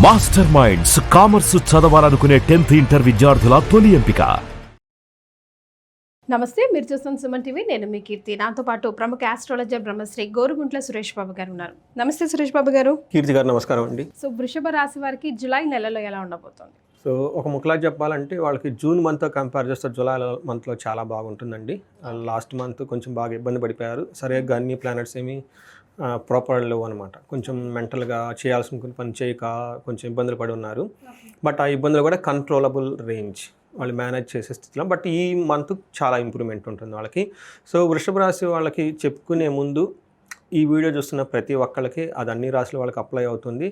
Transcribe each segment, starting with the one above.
Master minds commerce చదవాలనుకునే 10th inter విద్యార్థుల తొలి ఎంపిక. నమస్తే, మీరు చూస్తున్న సుమన్ టీవీ. నేను మీ కీర్తి. నాతో పాటు ప్రముఖ ఆస్ట్రాలజర్ బ్రహ్మశ్రీ గోరుగుంట్ల సురేష్ బాబు గారు ఉన్నారు. నమస్తే సురేష్ బాబు గారు. కీర్తి గారు నమస్కారం అండి. సో వృషభ రాశి వారికి జూలై నెలలో ఎలా ఉండబోతోంది? సో ఒక ముక్కలా చెప్పాలంటే వాళ్ళకి జూన్ మంత్తో కంపేర్ చేస్తే జూలై మంత్లో చాలా బాగుంటుందండి. లాస్ట్ మంత్ కొంచెం బాగా ఇబ్బంది పడిపోయారు. సరిగ్గా అన్ని ప్లానెట్స్ ఏమి ప్రాపర్ లేవు అనమాట. కొంచెం మెంటల్గా చేయాల్సిన కొన్ని పని చేయక కొంచెం ఇబ్బందులు పడి ఉన్నారు. బట్ ఆ ఇబ్బందులు కూడా కంట్రోలబుల్ రేంజ్, వాళ్ళు మేనేజ్ చేసే స్థితిలో. బట్ ఈ మంత్ చాలా ఇంప్రూవ్మెంట్ ఉంటుంది వాళ్ళకి. సో వృషభ రాశి వాళ్ళకి చెప్పుకునే ముందు ఈ వీడియో చూస్తున్న ప్రతి ఒక్కళ్ళకి అది అన్ని రాశుల వాళ్ళకి అప్లై అవుతుంది.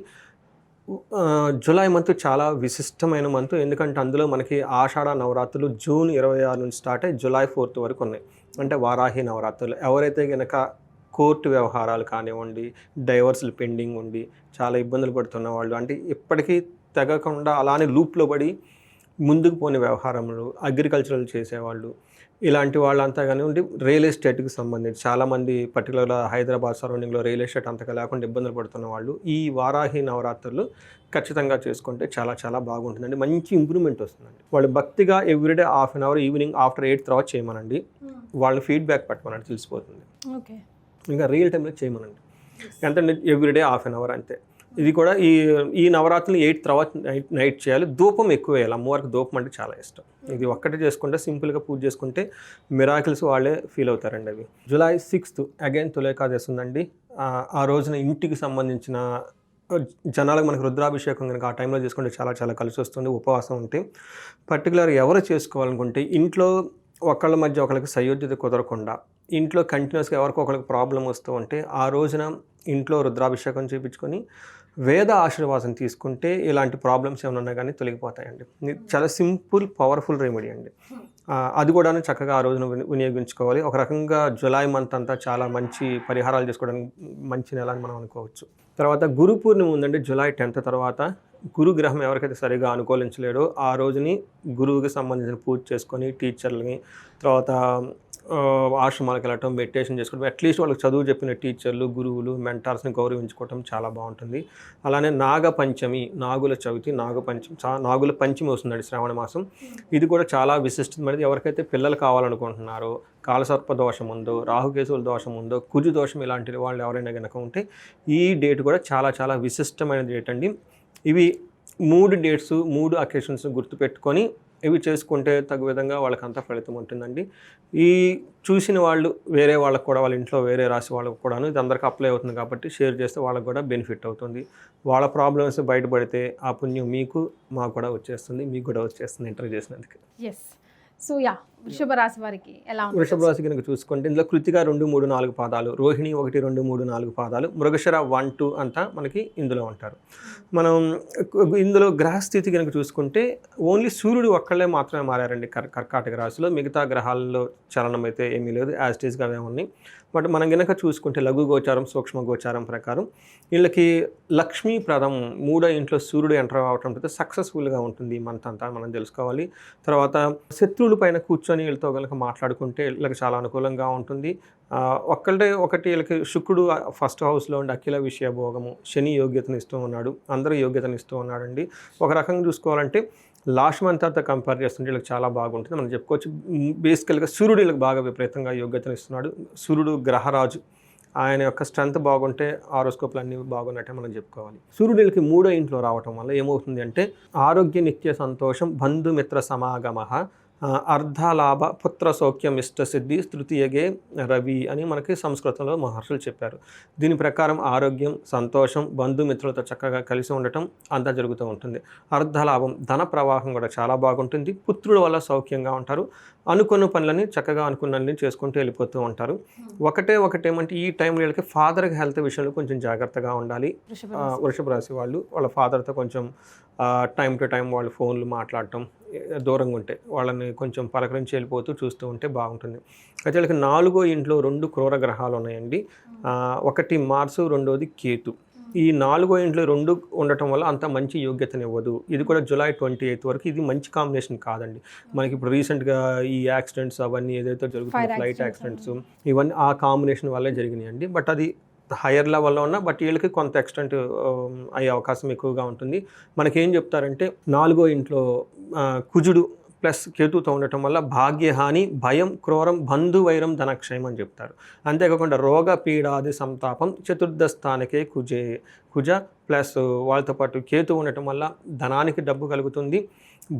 జూలై మంత్ చాలా విశిష్టమైన మంత్. ఎందుకంటే అందులో మనకి ఆషాఢ నవరాత్రులు జూన్ 26 నుంచి స్టార్ట్ అయ్యి జూలై 4 వరకు ఉన్నాయి. అంటే వారాహి నవరాత్రులు. ఎవరైతే కనుక కోర్టు వ్యవహారాలు కానివ్వండి, డైవర్స్లు పెండింగ్ ఉండి చాలా ఇబ్బందులు పడుతున్న వాళ్ళు, అంటే ఇప్పటికీ తెగకుండా అలానే లూప్లో పడి ముందుకు పోని వ్యవహారములు, అగ్రికల్చరల్ చేసేవాళ్ళు, ఇలాంటి వాళ్ళంతా కానివ్వండి, రియల్ ఎస్టేట్కి సంబంధించి చాలామంది పర్టికులర్గా హైదరాబాద్ సరౌండింగ్లో రియల్ ఎస్టేట్ అంతగా లేకుండా ఇబ్బందులు పడుతున్న వాళ్ళు ఈ వారాహి నవరాత్రులు ఖచ్చితంగా చేసుకుంటే చాలా చాలా బాగుంటుందండి. మంచి ఇంప్రూవ్మెంట్ వస్తుందండి. వాళ్ళు భక్తిగా everyday half an hour evening after 8 తర్వాత చేయమనండి. వాళ్ళని ఫీడ్బ్యాక్ పెట్టమనండి, తెలిసిపోతుంది. ఓకే, ఇంకా రియల్ టైంలో చేయమనండి. ఎంతంటే ఎవ్రీడే హాఫ్ అన్ అవర్ అంతే. ఇది కూడా ఈ నవరాత్రులు 8 తర్వాత నైట్ చేయాలి. ధూపం ఎక్కువ వేయాలి. అమ్మవారికి ధూపం అంటే చాలా ఇష్టం. ఇది ఒక్కటే చేసుకుంటే సింపుల్గా పూజ చేసుకుంటే మిరాకిల్స్ వాళ్ళే ఫీల్ అవుతారండి. అవి జూలై 6 అగైన్ తులేకాదశి ఉందండి. ఆ రోజున ఇంటికి సంబంధించిన జనాలకు మనకు రుద్రాభిషేకం కనుక ఆ టైంలో చేసుకుంటే చాలా చాలా కలిసి వస్తుంది. ఉపవాసం ఉంటే పర్టికులర్ ఎవరు చేసుకోవాలనుకుంటే ఇంట్లో ఒకళ్ళ మధ్య ఒకరికి సయోధ్యత కుదరకుండా ఇంట్లో కంటిన్యూస్గా ఎవరికి ఒకరికి ప్రాబ్లం వస్తూ ఉంటే ఆ రోజున ఇంట్లో రుద్రాభిషేకం చేయించుకొని వేద ఆశీర్వాదం తీసుకుంటే ఇలాంటి ప్రాబ్లమ్స్ ఏమైనా ఉన్నా కానీ తొలగిపోతాయండి. చాలా సింపుల్ పవర్ఫుల్ రెమెడీ అండి. అది కూడా చక్కగా ఆ రోజున వినియోగించుకోవాలి. ఒక రకంగా జూలై మంత్ అంతా చాలా మంచి పరిహారాలు చేసుకోవడానికి మంచి నెల అని మనం అనుకోవచ్చు. తర్వాత గురు పూర్ణిమ ఉందండి. జూలై 10 తర్వాత గురు గ్రహం ఎవరికైతే సరిగా అనుకూలించలేడో ఆ రోజుని గురువుకి సంబంధించిన పూజ చేసుకొని టీచర్లని, తర్వాత ఆశ్రమాలకు వెళ్ళటం, మెడిటేషన్ చేసుకోవడం, అట్లీస్ట్ వాళ్ళకి చదువు చెప్పిన టీచర్లు, గురువులు, మెంటార్స్ని గౌరవించుకోవటం చాలా బాగుంటుంది. అలానే నాగపంచమి, నాగుల చవితి, నాగుల పంచమి వస్తుందండి శ్రావణ మాసం. ఇది కూడా చాలా విశిష్టమైనది. ఎవరికైతే పిల్లలు కావాలనుకుంటున్నారో, కాలసర్ప దోషం ఉందో, రాహుకేతువుల దోషం ఉందో, కుజు దోషం ఇలాంటి వాళ్ళు ఎవరైనా కనుక ఉంటే ఈ డేట్ కూడా చాలా చాలా విశిష్టమైన డేట్ అండి. ఇవి 3 డేట్స్ 3 అకేషన్స్ గుర్తుపెట్టుకొని ఇవి చేసుకుంటే తగు విధంగా వాళ్ళకంతా ఫలితం ఉంటుందండి. ఈ చూసిన వాళ్ళు వేరే వాళ్ళకు కూడా, వాళ్ళ ఇంట్లో వేరే రాసి వాళ్ళకు కూడాను ఇది అందరికీ అప్లై అవుతుంది కాబట్టి షేర్ చేస్తే వాళ్ళకు కూడా బెనిఫిట్ అవుతుంది. వాళ్ళ ప్రాబ్లమ్స్ బయటపడితే ఆ పుణ్యం మీకు మాకు కూడా వచ్చేస్తుంది, మీకు కూడా వచ్చేస్తుంది ఎంటర్ చేసినందుకు. ఎస్. సో వృషభ రాశి వారికి ఎలా ఉంది? వృషభ రాశి కనుక చూసుకుంటే ఇందులో కృతిక 2, 3, 4 పాదాలు, రోహిణి 1, 2, 3, 4 పాదాలు, మృగశిర 1, 2 అంతా మనకి ఇందులో ఉంటారు. మనం ఇందులో గ్రహస్థితి కనుక చూసుకుంటే ఓన్లీ సూర్యుడు ఒక్కళ్ళే మాత్రమే మారారండి కర్కాటక రాశిలో. మిగతా గ్రహాల్లో చలనం అయితే ఏమీ లేదు, యాజ్ ఇట్ ఈస్గా ఉన్నాయి. బట్ మనం కనుక చూసుకుంటే లఘు గోచారం, సూక్ష్మ గోచారం ప్రకారం వీళ్ళకి లక్ష్మీప్రదం 3వ ఇంట్లో సూర్యుడు ఎంటర్ అవటం అయితే సక్సెస్ఫుల్గా ఉంటుంది ఈ మంత్ అంతా మనం తెలుసుకోవాలి. తర్వాత శత్రువుల పైన కూర్చొని వీళ్ళతో కనుక మాట్లాడుకుంటే వీళ్ళకి చాలా అనుకూలంగా ఉంటుంది. ఒకటి వీళ్ళకి శుక్రుడు ఫస్ట్ హౌస్లో ఉండి అఖిల విషయ భోగము, శని యోగ్యతను ఇస్తూ ఉన్నాడు, అందరూ యోగ్యతను ఇస్తూ ఉన్నాడండి. ఒక రకంగా చూసుకోవాలంటే లాస్ట్ మంత్ అంతా కంపేర్ చేస్తుంటే వీళ్ళకి చాలా బాగుంటుంది మనం చెప్పుకోవచ్చు. బేసికల్గా సూర్యుడు వీళ్ళకి బాగా విపరీతంగా యోగ్యతను ఇస్తున్నాడు. సూర్యుడు గ్రహరాజు, ఆయన యొక్క స్ట్రెంత్ బాగుంటే ఆరోస్కోప్లు అన్నీ బాగున్నట్టే మనం చెప్పుకోవాలి. సూర్యుడు వీళ్ళకి 3వ ఇంట్లో రావటం వల్ల ఏమవుతుంది అంటే ఆరోగ్య నిత్య సంతోషం, బంధుమిత్ర సమాగమ, అర్ధలాభ, పుత్ర సౌఖ్యం, ఇష్టసిద్ధి, తృతీయగే రవి అని మనకి సంస్కృతంలో మహర్షులు చెప్పారు. దీని ప్రకారం ఆరోగ్యం, సంతోషం, బంధుమిత్రులతో చక్కగా కలిసి ఉండటం అంతా జరుగుతూ ఉంటుంది. అర్ధలాభం, ధన ప్రవాహం కూడా చాలా బాగుంటుంది. పుత్రుల వల్ల సౌఖ్యంగా ఉంటారు. అనుకున్న పనులని చక్కగా అనుకున్నన్ని చేసుకుంటూ వెళ్ళిపోతూ ఉంటారు. ఒకటేమంటే ఈ టైంలో వీళ్ళకి ఫాదర్కి హెల్త్ విషయంలో కొంచెం జాగ్రత్తగా ఉండాలి. వృషభ రాశి వాళ్ళు వాళ్ళ ఫాదర్తో కొంచెం టైం టు టైం వాళ్ళు ఫోన్లు మాట్లాడటం, దూరంగా ఉంటే వాళ్ళని కొంచెం పలకరించి వెళ్ళిపోతూ చూస్తూ ఉంటే బాగుంటుంది. అయితే వీళ్ళకి 4వ ఇంట్లో 2 క్రూర గ్రహాలు ఉన్నాయండి. ఒకటి మార్సు, 2వది కేతు. ఈ 4వ ఇంట్లో 2 ఉండటం వల్ల అంత మంచి యోగ్యతనివ్వదు. ఇది కూడా జూలై 28 వరకు ఇది మంచి కాంబినేషన్ కాదండి. మనకి ఇప్పుడు రీసెంట్గా ఈ యాక్సిడెంట్స్ అవన్నీ ఏదైతే జరుగుతుందో, ఫ్లైట్ యాక్సిడెంట్స్ ఇవన్నీ ఆ కాంబినేషన్ వల్లే జరిగినాయండి. బట్ అది హయ్యర్ లెవెల్లో ఉన్న, బట్ వీళ్ళకి కొంత ఎక్స్టెంట్ అయ్యే అవకాశం ఎక్కువగా ఉంటుంది. మనకేం చెప్తారంటే 4వ ఇంట్లో కుజుడు ప్లస్ కేతుతో ఉండటం వల్ల భాగ్యహాని, భయం, క్రూరం, బంధువైరం, ధనక్షయం అని చెప్తారు. అంతేకాకుండా రోగ పీడాది సంతాపం, చతుర్థ స్థానికే కుజ ప్లస్ వాళ్ళతో పాటు కేతు ఉండటం వల్ల ధనానికి డబ్బు కలుగుతుంది,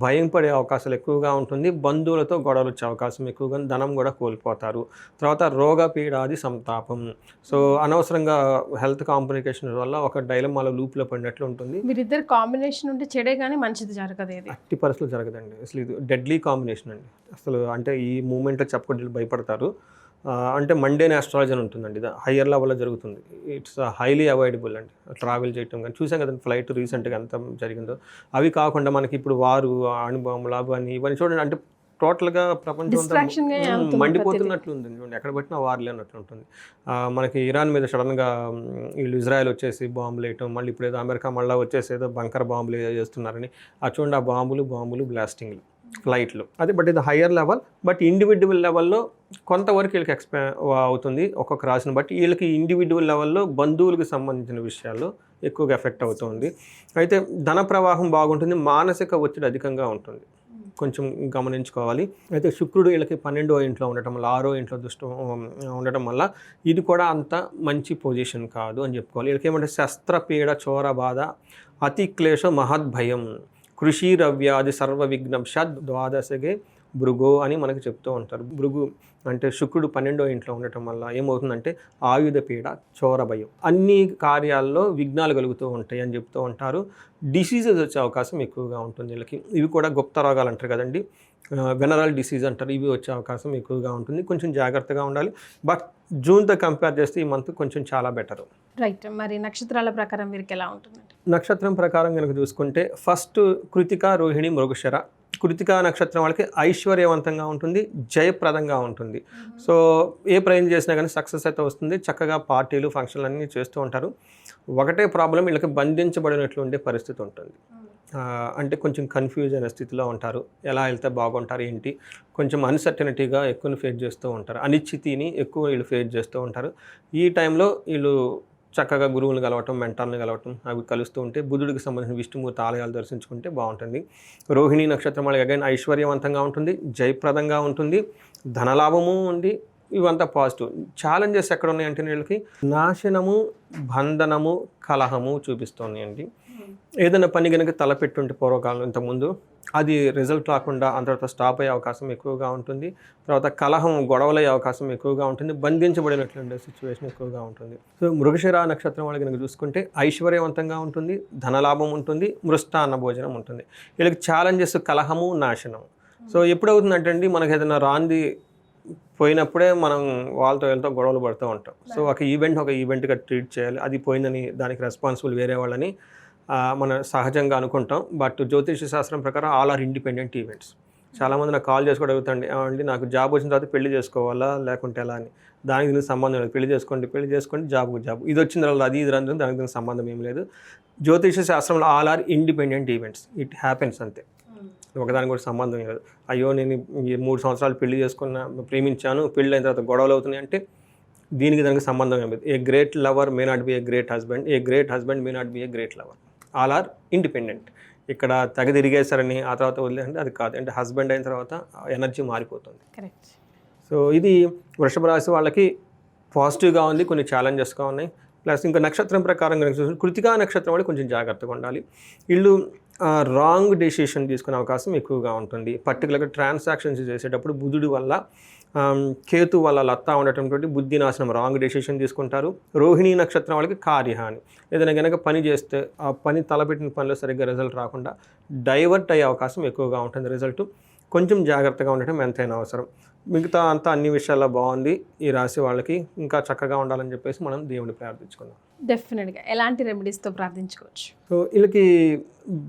భయం పడే అవకాశాలు ఎక్కువగా ఉంటుంది, బంధువులతో గొడవలు వచ్చే అవకాశం ఎక్కువగా, ధనం కూడా కోల్పోతారు. తర్వాత రోగ పీడాది సంతాపం, సో అనవసరంగా హెల్త్ కాంప్లికేషన్ వల్ల ఒక డైలమాలో లూప్లో పడినట్లు ఉంటుంది. వీరిద్దరు కాంబినేషన్ ఉంటే చెడే కానీ మంచిది జరగదు, ఇది అట్టి పరిస్థితులు జరగదండి. అసలు ఇది డెడ్లీ కాంబినేషన్ అండి. అసలు అంటే ఈ మూమెంట్లో చెప్పకుండా భయపడతారు. అంటే మండేన్ ఆస్ట్రాలజీ అని ఉంటుందండి, ఇది హయ్యర్ లెవెల్లో జరుగుతుంది. ఇట్స్ హైలీ అవాయిడబుల్ అండి ట్రావెల్ చేయటం. కానీ చూసాం కదండి ఫ్లైట్ రీసెంట్గా ఎంత జరిగిందో. అవి కాకుండా మనకి ఇప్పుడు వారు అణుబాంబులు అవన్నీ ఇవన్నీ చూడండి, అంటే టోటల్గా ప్రపంచం అంతా మండిపోతున్నట్లు ఉంది చూడండి, ఎక్కడ పెట్టినా వార్లే అన్నట్లు ఉంటుంది. మనకి ఇరాన్ మీద సడన్గా వీళ్ళు ఇజ్రాయెల్ వచ్చేసి బాంబులు వేయటం, మళ్ళీ ఇప్పుడు ఏదో అమెరికా మళ్ళీ వచ్చేసి ఏదో బంకర్ బాంబులు చేస్తున్నారని, చూడండి ఆ బాంబులు బ్లాస్టింగ్లు ఫ్లైట్లు అది. బట్ ఇది హయ్యర్ లెవెల్, బట్ ఇండివిజువల్ లెవెల్లో కొంతవరకు వీళ్ళకి అవుతుంది ఒక్కొక్క రాశిని బట్టి. వీళ్ళకి ఇండివిజువల్ లెవెల్లో బంధువులకు సంబంధించిన విషయాల్లో ఎక్కువగా ఎఫెక్ట్ అవుతుంది. అయితే ధన ప్రవాహం బాగుంటుంది, మానసిక ఒత్తిడి అధికంగా ఉంటుంది, కొంచెం గమనించుకోవాలి. అయితే శుక్రుడు వీళ్ళకి 12వ ఇంట్లో ఉండటం వల్ల, 6వ ఇంట్లో ఉండటం వల్ల ఇది కూడా అంత మంచి పొజిషన్ కాదు అని చెప్పుకోవాలి. వీళ్ళకి ఏమంటే శస్త్రపీడ, చోర బాధ, అతి క్లేశ, మహద్భయం, కృషి రవ్యాది సర్వ విఘ్నంషాద్ ద్వాదశగే భృగో అని మనకు చెప్తూ ఉంటారు. భృగు అంటే శుక్రుడు 12వ ఇంట్లో ఉండటం వల్ల ఏమవుతుందంటే ఆయుధ పీడ, చోర భయం, అన్ని కార్యాల్లో విఘ్నాలు కలుగుతూ ఉంటాయి అని చెప్తూ ఉంటారు. డిసీజెస్ వచ్చే అవకాశం ఎక్కువగా ఉంటుంది వీళ్ళకి. ఇవి కూడా గుప్త రోగాలు అంటారు కదండి, వెనరల్ డిసీజ్ అంటారు, ఇవి వచ్చే అవకాశం ఎక్కువగా ఉంటుంది. కొంచెం జాగ్రత్తగా ఉండాలి. బట్ జూన్తో కంపేర్ చేస్తే ఈ మంత్ కొంచెం చాలా బెటర్. రైట్. మరి నక్షత్రాల ప్రకారం వీరికి ఎలా ఉంటుందండి? నక్షత్రం ప్రకారం కనుక చూసుకుంటే ఫస్ట్ కృతిక, రోహిణి, మృగశిర. కృతిక నక్షత్రం వాళ్ళకి ఐశ్వర్యవంతంగా ఉంటుంది, జయప్రదంగా ఉంటుంది. సో ఏ ప్రయత్నం చేసినా కానీ సక్సెస్ అయితే వస్తుంది. చక్కగా పార్టీలు, ఫంక్షన్లు అన్నీ చేస్తూ ఉంటారు. ఒకటే ప్రాబ్లం, వీళ్ళకి బంధించబడినట్లు ఉండే పరిస్థితి ఉంటుంది. అంటే కొంచెం కన్ఫ్యూజ్ అయిన స్థితిలో ఉంటారు, ఎలా వెళ్తే బాగుంటారు ఏంటి, కొంచెం అన్సర్టనిటీగా ఎక్కువ ఫేస్ చేస్తూ ఉంటారు, అనిశ్చితిని ఎక్కువ వీళ్ళు ఫేస్ చేస్తూ ఉంటారు. ఈ టైంలో వీళ్ళు చక్కగా గురువులను కలవటం, మెంటార్ని కలవటం అవి కలుస్తూ ఉంటే, బుధుడికి సంబంధించిన విష్ణుమూర్తి ఆలయాలు దర్శించుకుంటే బాగుంటుంది. రోహిణి నక్షత్రం వాళ్ళకి అగైన్ ఐశ్వర్యవంతంగా ఉంటుంది, జయప్రదంగా ఉంటుంది, ధనలాభము ఉంది, ఇవంతా పాజిటివ్. ఛాలెంజెస్ ఎక్కడ ఉన్నాయంటే వీళ్ళకి నాశనము, బంధనము, కలహము చూపిస్తున్నాయండి. ఏదైనా పని కనుక తలపెట్టుంటే పూర్వకాలం ఇంతకుముందు అది రిజల్ట్ రాకుండా అంత తర్వాత స్టాప్ అయ్యే అవకాశం ఎక్కువగా ఉంటుంది. తర్వాత కలహం, గొడవలయ్యే అవకాశం ఎక్కువగా ఉంటుంది, బంధించబడినట్లుండే సిచ్యువేషన్ ఎక్కువగా ఉంటుంది. సో మృగశిర నక్షత్రం వాళ్ళకి కనుక చూసుకుంటే ఐశ్వర్యవంతంగా ఉంటుంది, ధనలాభం ఉంటుంది, మృష్టాన్న భోజనం ఉంటుంది. వీళ్ళకి ఛాలెంజెస్ కలహము, నాశనం. సో ఎప్పుడవుతుందంటే అండి, మనకి ఏదైనా రాంది పోయినప్పుడే మనం వీళ్ళతో గొడవలు పడుతూ ఉంటాం. సో ఒక ఈవెంట్గా ట్రీట్ చేయాలి, అది పోయిందని దానికి రెస్పాన్సిబుల్ వేరే వాళ్ళని మనం సహజంగా అనుకుంటాం. బట్ జ్యోతిష శాస్త్రం ప్రకారం ఆల్ ఆర్ ఇండిపెండెంట్ ఈవెంట్స్. చాలామంది నాకు కాల్ చేసుకోవడం అడుగుతండి, అండి నాకు జాబ్ వచ్చిన తర్వాత పెళ్లి చేసుకోవాలా లేకుంటే ఎలా అని. దానికి దీనికి సంబంధం లేదు, పెళ్లి చేసుకోండి, జాబ్. ఇది వచ్చిన తర్వాత అది ఇది రందు, దానికి దీనికి సంబంధం ఏం లేదు. జ్యోతిష శాస్త్రంలో all are independent events, it happens అంతే, ఒకదానికి కూడా సంబంధం లేదు. అయ్యో నేను ఈ 3 సంవత్సరాలు పెళ్లి ప్రేమించాను, పెళ్ళి అయిన తర్వాత గొడవలు అవుతున్నాయి అంటే దీనికి దానికి సంబంధం ఏం లేదు. A great lover may not be a great husband, a great husband may not be a great lover. All are independent. ఇక్కడ తిరిగేశారని ఆ తర్వాత వదిలేదంటే అది కాదు. అంటే హస్బెండ్ అయిన తర్వాత ఎనర్జీ మారిపోతుంది. కరెక్ట్. సో ఇది వృషభ రాశి వాళ్ళకి పాజిటివ్గా ఉంది, కొన్ని ఛాలెంజెస్గా ఉన్నాయి. ప్లస్ ఇంకా నక్షత్రం ప్రకారం కనుక చూసి కృతికా నక్షత్రం వాళ్ళు కొంచెం జాగ్రత్తగా ఉండాలి. వీళ్ళు రాంగ్ డెసిషన్ తీసుకునే అవకాశం ఎక్కువగా ఉంటుంది. పర్టికులర్గా ట్రాన్సాక్షన్స్ చేసేటప్పుడు బుధుడి వల్ల, కేతు వల్ల లత్తా ఉండటంతో బుద్ధి నాశనం, రాంగ్ డెసిషన్ తీసుకుంటారు. రోహిణి నక్షత్రం వాళ్ళకి కార్యహాని, ఏదైనా కనుక పని చేస్తే ఆ పని తలపెట్టిన పనిలో సరిగ్గా రిజల్ట్ రాకుండా డైవర్ట్ అయ్యే అవకాశం ఎక్కువగా ఉంటుంది. రిజల్ట్ కొంచెం జాగ్రత్తగా ఉండటం ఎంతైనా అవసరం. మిగతా అంతా అన్ని విషయాల్లో బాగుంది. ఈ రాశి వాళ్ళకి ఇంకా చక్కగా ఉండాలని చెప్పేసి మనం దేవుడిని ప్రార్థించుకుందాం. డెఫినెట్గా ఎలాంటి రెమెడీస్తో ప్రార్థించుకోవచ్చు? సో వీళ్ళకి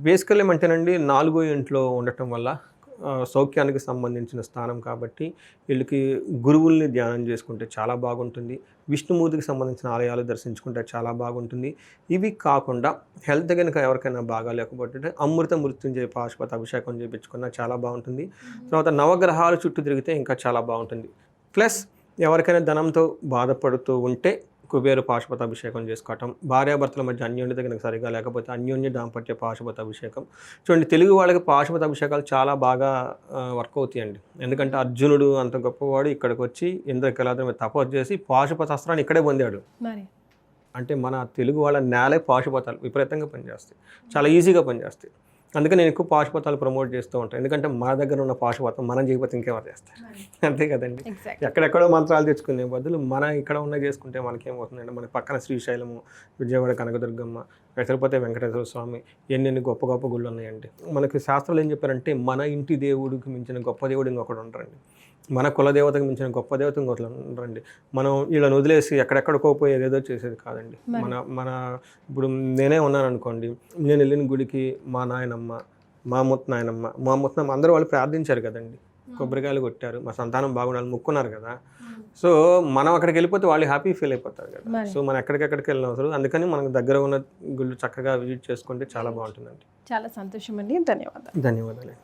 బేసికల్ ఏమంటేనండి, 4వ ఇంట్లో ఉండటం వల్ల సౌఖ్యానికి సంబంధించిన స్థానం కాబట్టి వీళ్ళకి గురువుల్ని ధ్యానం చేసుకుంటే చాలా బాగుంటుంది. విష్ణుమూర్తికి సంబంధించిన ఆలయాలు దర్శించుకుంటే చాలా బాగుంటుంది. ఇవి కాకుండా హెల్త్ కనుక ఎవరికైనా బాగా లేకపోతే అమృత మృత్యుంజయ పాశుపత అభిషేకం చేయించుకున్నా చాలా బాగుంటుంది. తర్వాత నవగ్రహాల చుట్టూ తిరిగితే ఇంకా చాలా బాగుంటుంది. ప్లస్ ఎవరికైనా ధనంతో బాధపడుతూ ఉంటే కుబేరు పాశుపతాభిషేకం చేసుకోవటం, భార్యాభర్తల మధ్య అన్యోన్యత కనుక సరిగా లేకపోతే అన్యోన్య దాంపత్య పాశుపతాభిషేకం. చూడండి, తెలుగు వాళ్ళకి పాశుపతాభిషేకాలు చాలా బాగా వర్క్ అవుతాయండి. ఎందుకంటే అర్జునుడు అంత గొప్పవాడు ఇక్కడికి వచ్చి ఇంద్రకీలాద్రి మీద తపస్సు చేసి పాశుపత అస్త్రాన్ని ఇక్కడే పొందాడు. మరి అంటే మన తెలుగు వాళ్ళ నేలే పాశుపతాలు విపరీతంగా పనిచేస్తాయి, చాలా ఈజీగా పనిచేస్తాయి. అందుకని నేను ఎక్కువ పాశుపతాలు ప్రమోట్ చేస్తూ ఉంటాను. ఎందుకంటే మన దగ్గర ఉన్న పాశుపతం మనం చేయకపోతే ఇంకెవరు చేస్తారు? అంతే కదండి. ఎక్కడెక్కడో మంత్రాలు తెచ్చుకునే బదులు మన ఇక్కడ ఉన్న చేసుకుంటే మనకేమవుతుందంటే, మన పక్కన శ్రీశైలము, విజయవాడ కనకదుర్గమ్మ, తిరుపతి వెంకటేశ్వర స్వామి, ఎన్ని గొప్ప గొప్ప గుళ్ళు ఉన్నాయండి. మనకి శాస్త్రాలు ఏం చెప్పారంటే, మన ఇంటి దేవుడికి మించిన గొప్ప దేవుడు ఇంకొకడు ఉంటారండి. మన కులదేవతకు మించిన గొప్ప దేవత ఇంకొకరు ఉండరండి. మనం వీళ్ళని వదిలేసి ఎక్కడెక్కడికో పోయి ఏదేదో చేసేది కాదండి. మన ఇప్పుడు నేనే ఉన్నాను అనుకోండి, నేను వెళ్ళిన గుడికి మా నాయనమ్మ, మా ముత్తనాయనమ్మ అందరూ వాళ్ళు ప్రార్థించారు కదండి, కొబ్బరికాయలు కొట్టారు, మా సంతానం బాగుండాలి మొక్కున్నారు కదా. సో మనం అక్కడికి వెళ్ళిపోతే వాళ్ళు హ్యాపీ ఫీల్ అయిపోతారు కదా. సో మనం ఎక్కడికెక్కడికి వెళ్ళిన అవసరం, అందుకని మనకు దగ్గర ఉన్న గుళ్ళు చక్కగా విజిట్ చేసుకుంటే చాలా బాగుంటుందండి. చాలా సంతోషం అండి. ధన్యవాదాలు. ధన్యవాదాలు.